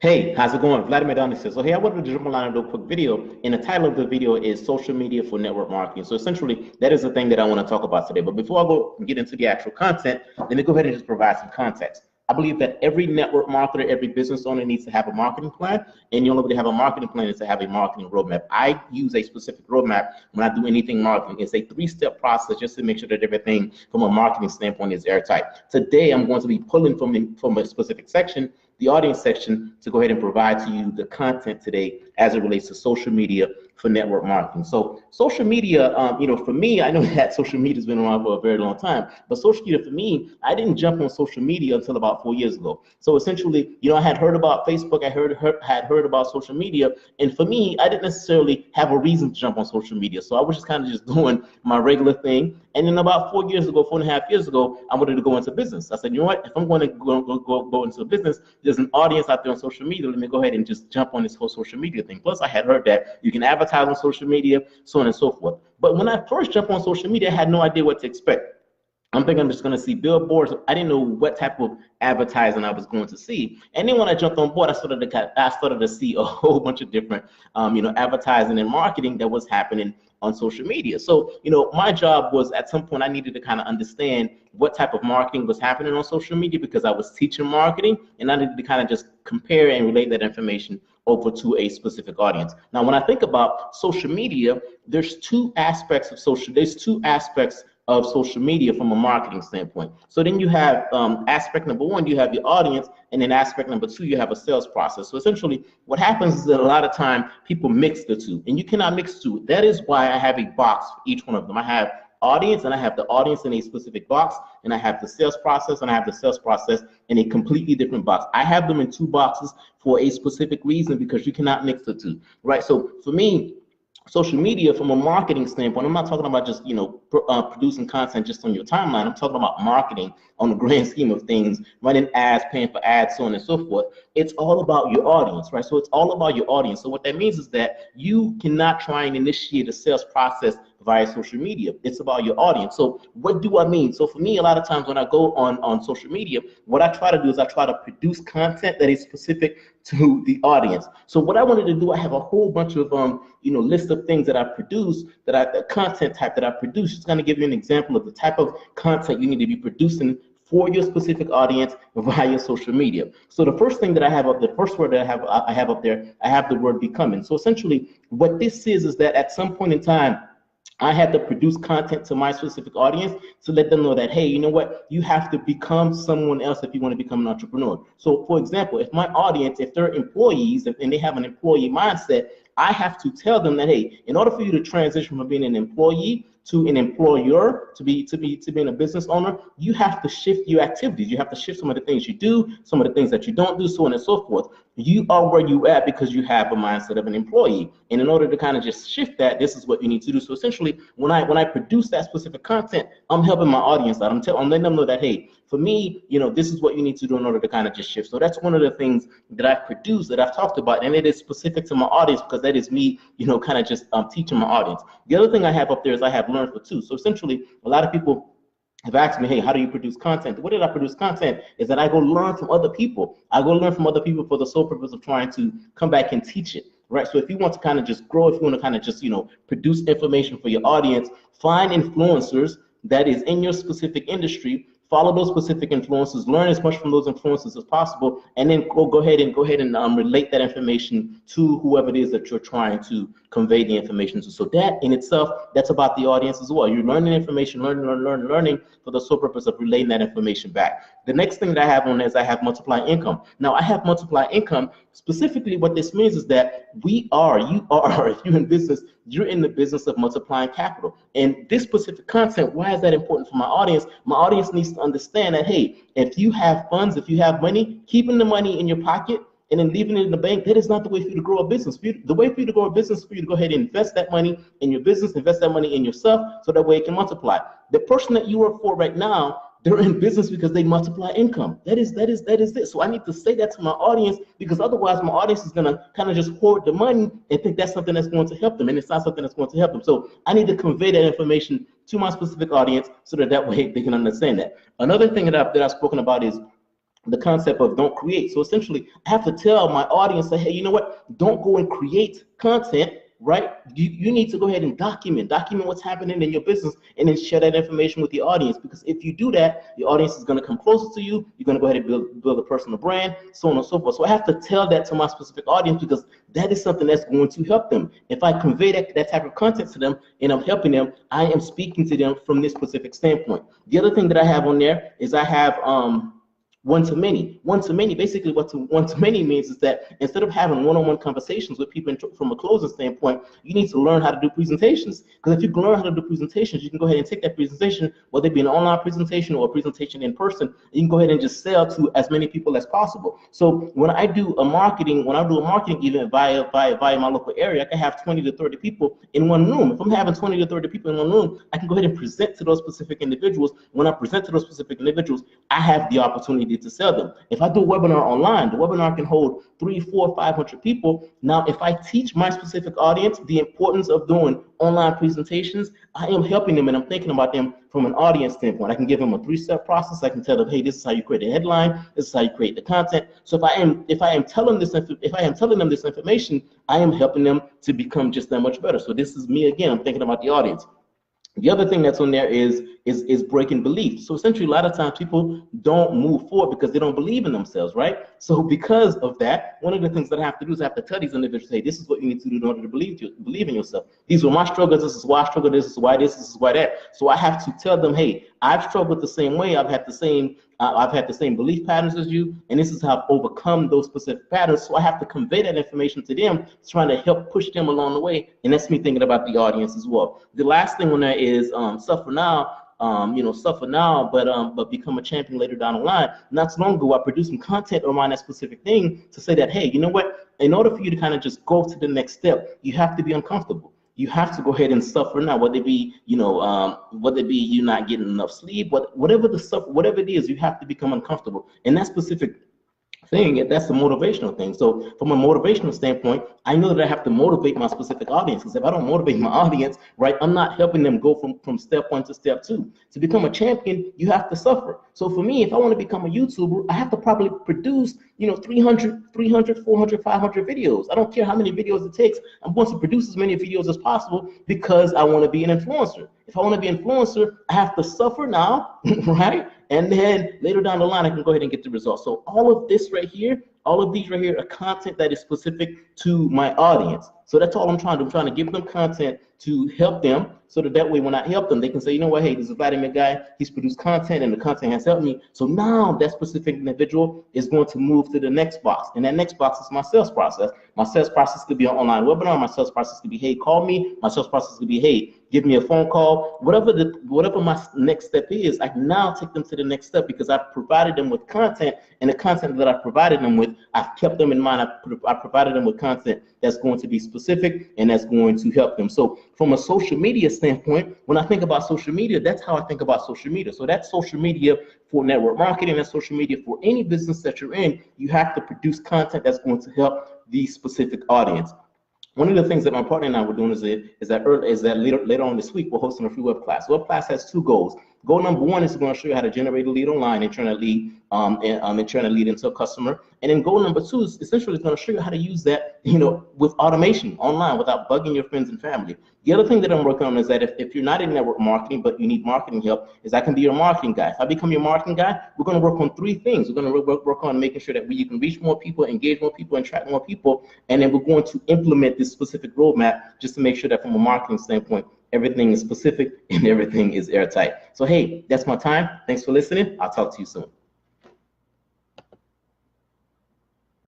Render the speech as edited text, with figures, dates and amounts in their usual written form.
Hey, how's it going? Vladimir Donny says, so hey, I wanted to jump online and do a quick video, and the title of the video is Social Media for Network Marketing. So essentially, that is the thing that I want to talk about today. But before I go and get into the actual content, let me go ahead and just provide some context. I believe that every network marketer, every business owner needs to have a marketing plan, and the only way to have a marketing plan is to have a marketing roadmap. I use a specific roadmap when I do anything marketing. It's a three-step process just to make sure that everything from a marketing standpoint is airtight. Today, I'm going to be pulling from a specific section, the audience section, to go ahead and provide to you the content today as it relates to social media for network marketing. So social media, for me, I know that social media has been around for a very long time, but social media for me, I didn't jump on social media until about 4 years ago. So essentially, I had heard about Facebook, I had heard about social media, and for me, I didn't necessarily have a reason to jump on social media. So I was just kind of just doing my regular thing. And then about 4 years ago, 4.5 years ago, I wanted to go into business. I said, you know what, if I'm going to go into business, there's an audience out there on social media, let me go ahead and just jump on this whole social media thing. Plus, I had heard that you can advertise on social media, so on and so forth. But when I first jumped on social media, I had no idea what to expect. I'm thinking I'm just going to see billboards. I didn't know what type of advertising I was going to see. And then when I jumped on board, I started to see a whole bunch of different, advertising and marketing that was happening on social media. So, my job was, at some point I needed to kind of understand what type of marketing was happening on social media, because I was teaching marketing, and I needed to kind of just compare and relate that information over to a specific audience. Now, when I think about social media, there's two aspects of social media from a marketing standpoint. So then you have aspect number one, you have your audience, and then aspect number two, you have a sales process. So essentially what happens is that a lot of time people mix the two, and you cannot mix two. That is why I have a box for each one of them. I have audience, and I have the audience in a specific box, and I have the sales process, and I have the sales process in a completely different box. I have them in two boxes for a specific reason, because you cannot mix the two, right? So for me, social media from a marketing standpoint, I'm not talking about just producing content just on your timeline. I'm talking about marketing on the grand scheme of things, running ads, paying for ads, so on and so forth. It's all about your audience, right? So it's all about your audience. So what that means is that you cannot try and initiate a sales process via social media. It's about your audience. So what do I mean? So for me, a lot of times when I go on social media, what I try to do is I try to produce content that is specific to the audience. So what I wanted to do, I have a whole bunch of list of things that I produce, the content type that I produce. Just going to give you an example of the type of content you need to be producing for your specific audience via social media. So the first thing that I have up, the first word that I have up there, I have the word becoming. So essentially what this is that at some point in time, I had to produce content to my specific audience to let them know that, hey, you know what, you have to become someone else if you want to become an entrepreneur. So for example, if my audience, if they're employees and they have an employee mindset, I have to tell them that, hey, in order for you to transition from being an employee to an employer, to being a business owner, you have to shift your activities. You have to shift some of the things you do, some of the things that you don't do, so on and so forth. You are where you at because you have a mindset of an employee. And in order to kind of just shift that, this is what you need to do. So essentially, when I produce that specific content, I'm helping my audience out. I'm letting them know that, hey, for me, this is what you need to do in order to kind of just shift. So that's one of the things that I've produced, that I've talked about, and it is specific to my audience because that is me, kind of just teaching my audience. The other thing I have up there is I have learned for two. So essentially, a lot of people have asked me, hey, how do you produce content? The way that I produce content is that I go learn from other people. I go learn from other people for the sole purpose of trying to come back and teach it, right? So if you want to kind of just grow, if you want to kind of just, produce information for your audience, find influencers that is in your specific industry, follow those specific influencers, learn as much from those influencers as possible, and then go ahead and relate that information to whoever it is that you're trying to convey the information to. So that in itself, that's about the audience as well. You're learning information, learning for the sole purpose of relaying that information back. The next thing that I have on is I have multiply income. Now I have multiply income. Specifically what this means is that if you're in business, you're in the business of multiplying capital. And this specific content, why is that important for my audience? My audience needs to understand that, hey, if you have funds, if you have money, keeping the money in your pocket and then leaving it in the bank, that is not the way for you to grow a business. The way for you to grow a business is for you to go ahead and invest that money in your business, invest that money in yourself, so that way it can multiply. The person that you work for right now, they're in business because they multiply income. That is it. So I need to say that to my audience, because otherwise my audience is gonna kind of just hoard the money and think that's something that's going to help them, and it's not something that's going to help them. So I need to convey that information to my specific audience so that way they can understand that. Another thing that I've spoken about is the concept of don't create. So essentially, I have to tell my audience that, hey, you know what? Don't go and create content, right? You need to go ahead and document what's happening in your business, and then share that information with your audience. Because if you do that, your audience is going to come closer to you. You're going to go ahead and build a personal brand, so on and so forth. So I have to tell that to my specific audience, because that is something that's going to help them. If I convey that type of content to them and I'm helping them, I am speaking to them from this specific standpoint. The other thing that I have on there is I have one-to-many. One-to-many, basically what one-to-many means is that instead of having one-on-one conversations with people from a closing standpoint, you need to learn how to do presentations. Because if you can learn how to do presentations, you can go ahead and take that presentation, whether it be an online presentation or a presentation in person, you can go ahead and just sell to as many people as possible. So when I do a marketing event via my local area, I can have 20 to 30 people in one room. If I'm having 20 to 30 people in one room, I can go ahead and present to those specific individuals. When I present to those specific individuals, I have the opportunity to sell them. If I do a webinar online, the webinar can hold 300, 400, 500 people. Now, if I teach my specific audience the importance of doing online presentations, I am helping them, and I'm thinking about them from an audience standpoint. I can give them a 3-step process. I can tell them, hey, this is how you create a headline. This is how you create the content. So if I am telling them this information, I am helping them to become just that much better. So this is me again. I'm thinking about the audience. The other thing that's on there is breaking belief. So essentially, a lot of times people don't move forward because they don't believe in themselves, right? So because of that, one of the things that I have to do is I have to tell these individuals, hey, this is what you need to do in order to believe in yourself. These were my struggles. This is why I struggled. This is why this is why that. So I have to tell them, hey, I've struggled the same way. I've had the same belief patterns as you, and this is how I've overcome those specific patterns. So I have to convey that information to them, trying to help push them along the way. And that's me thinking about the audience as well. The last thing on that is suffer now. Suffer now, but become a champion later down the line. Not so long ago, I produced some content around that specific thing to say that, hey, you know what? In order for you to kind of just go to the next step, you have to be uncomfortable. You have to go ahead and suffer now, whether it be, you not getting enough sleep, whatever it is, you have to become uncomfortable. And that specific thing, that's the motivational thing. So from a motivational standpoint, I know that I have to motivate my specific audience, because if I don't motivate my audience, right, I'm not helping them go from step 1 to step 2. To become a champion, you have to suffer. So for me, if I want to become a YouTuber, I have to probably produce 300, 400, 500 videos. I don't care how many videos it takes. I'm going to produce as many videos as possible because I want to be an influencer. If I want to be an influencer, I have to suffer now, right? And then later down the line, I can go ahead and get the results. So all of these right here are content that is specific to my audience. So that's all I'm trying to do. I'm trying to give them content to help them, so that way when I help them, they can say, you know what, hey, this is Vladimir guy, he's produced content and the content has helped me. So now that specific individual is going to move to the next box. And that next box is my sales process. My sales process could be an online webinar. My sales process could be, hey, call me. My sales process could be, hey, give me a phone call. Whatever my next step is, I can now take them to the next step, because I've provided them with content, and the content that I've provided them with, I've kept them in mind. I provided them with content that's going to be specific and that's going to help them. So from a social media standpoint, when I think about social media, that's how I think about social media. So that's social media for network marketing, that's social media for any business that you're in. You have to produce content that's going to help the specific audience. One of the things that my partner and I were doing is that later on this week, we're hosting a free web class. Web class has 2 goals. Goal number 1 is going to show you how to generate a lead online and turn that lead into a customer. And then goal number 2 is essentially going to show you how to use that, with automation online without bugging your friends and family. The other thing that I'm working on is that if you're not in network marketing, but you need marketing help, is I can be your marketing guy. If I become your marketing guy, we're going to work on 3 things. We're going to work on making sure that you can reach more people, engage more people, and attract more people. And then we're going to implement this specific roadmap just to make sure that from a marketing standpoint, everything is specific and everything is airtight. So, hey, that's my time. Thanks for listening. I'll talk to you soon.